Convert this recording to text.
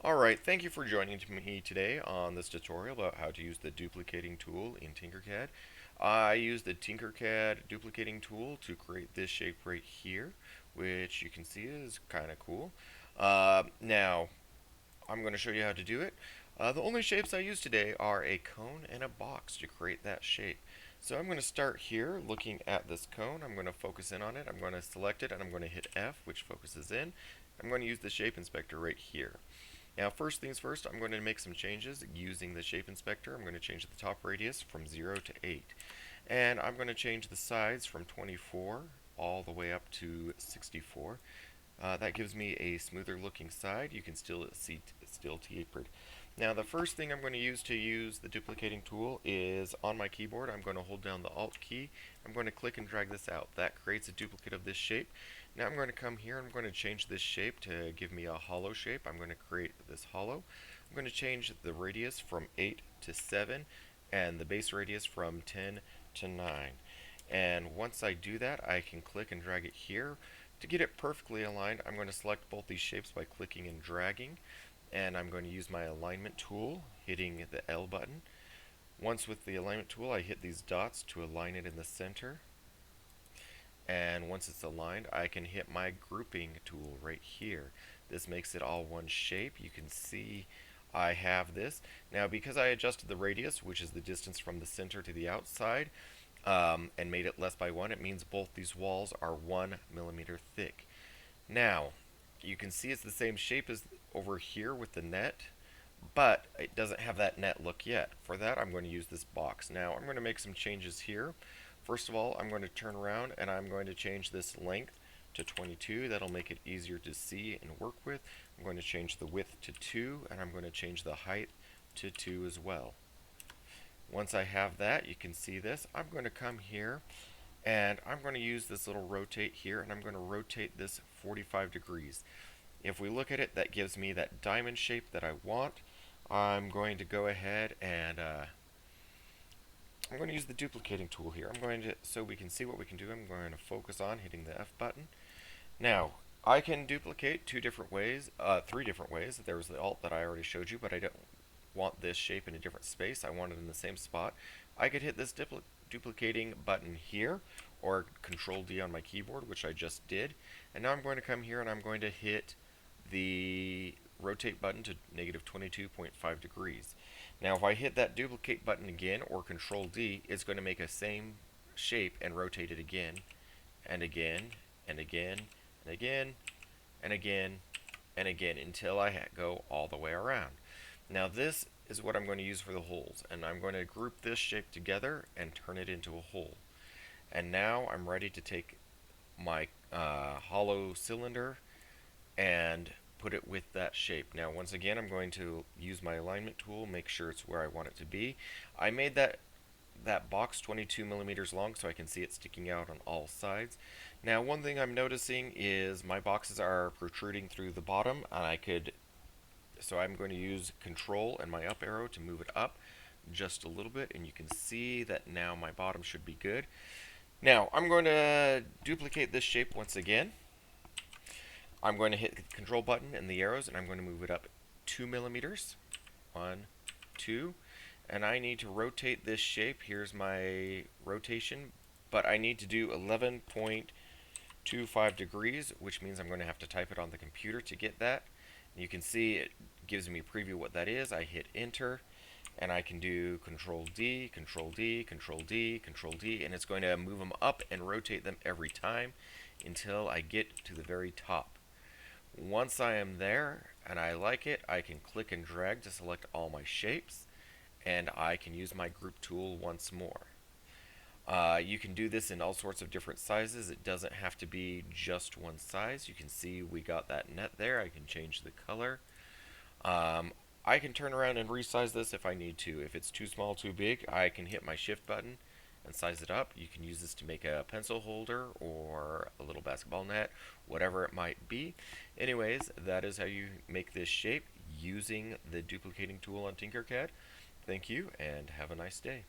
Alright, thank you for joining me today on this tutorial about how to use the duplicating tool in Tinkercad. I use the Tinkercad duplicating tool to create this shape right here, which you can see is kind of cool. Now, I'm going to show you how to do it. The only shapes I use today are a cone and a box to create that shape. So I'm going to start here looking at this cone. I'm going to focus in on it. I'm going to select it and I'm going to hit F, which focuses in. I'm going to use the shape inspector right here. Now, first things first, I'm going to make some changes using the shape inspector. I'm going to change the top radius from 0 to 8. And I'm going to change the sides from 24 all the way up to 64. That gives me a smoother looking side. You can still see it's still tapered. Now, the first thing I'm going to use the duplicating tool is on my keyboard. I'm going to hold down the Alt key. I'm going to click and drag this out. That creates a duplicate of this shape. Now I'm going to come here and I'm going to change this shape to give me a hollow shape. I'm going to create this hollow. I'm going to change the radius from 8 to 7 and the base radius from 10 to 9. And once I do that, I can click and drag it here. To get it perfectly aligned, I'm going to select both these shapes by clicking and dragging. And I'm going to use my alignment tool, hitting the L button. Once with the alignment tool, I hit these dots to align it in the center. And once it's aligned, I can hit my grouping tool right here. This makes it all one shape. You can see I have this. Now, because I adjusted the radius, which is the distance from the center to the outside, and made it less by 1, it means both these walls are 1 millimeter thick. Now, you can see it's the same shape as over here with the net, but it doesn't have that net look yet. For that, I'm going to use this box. Now, I'm going to make some changes here. First of all, I'm going to turn around and I'm going to change this length to 22. That'll make it easier to see and work with. I'm going to change the width to 2 and I'm going to change the height to 2 as well. Once I have that, you can see this. I'm going to come here and I'm going to use this little rotate here and I'm going to rotate this 45 degrees. If we look at it, that gives me that diamond shape that I want. I'm going to go ahead and I'm going to use the duplicating tool here. So we can see what we can do, I'm going to focus on hitting the F button. Now, I can duplicate three different ways. There was the Alt that I already showed you, but I don't want this shape in a different space. I want it in the same spot. I could hit this duplicating button here, or Control D on my keyboard, which I just did. And now I'm going to come here and I'm going to hit the rotate button to negative 22.5 degrees. Now if I hit that duplicate button again or Control D, it's going to make a same shape and rotate it again and again and again and again and again and again until I go all the way around. Now this is what I'm going to use for the holes, and I'm going to group this shape together and turn it into a hole. And now I'm ready to take my hollow cylinder and put it with that shape. Now once again, I'm going to use my alignment tool, make sure it's where I want it to be. I made that box 22 millimeters long so I can see it sticking out on all sides. Now one thing I'm noticing is my boxes are protruding through the bottom, and so I'm going to use Control and my up arrow to move it up just a little bit, and you can see that now my bottom should be good. Now I'm going to duplicate this shape once again. I'm going to hit the Control button and the arrows, and I'm going to move it up 2 millimeters. 1, 2. And I need to rotate this shape. Here's my rotation, but I need to do 11.25 degrees, which means I'm going to have to type it on the computer to get that. And you can see it gives me a preview of what that is. I hit Enter, and I can do Control D, Control D, Control D, Control D, and it's going to move them up and rotate them every time until I get to the very top. Once I am there and I like it, I can click and drag to select all my shapes, and I can use my group tool once more. You can do this in all sorts of different sizes. It doesn't have to be just one size. You can see we got that net there. I can change the color. I can turn around and resize this if I need to. If it's too small, too big, I can hit my shift button and size it up. You can use this to make a pencil holder or a little basketball net, whatever it might be. Anyways, that is how you make this shape using the duplicating tool on Tinkercad. Thank you and have a nice day.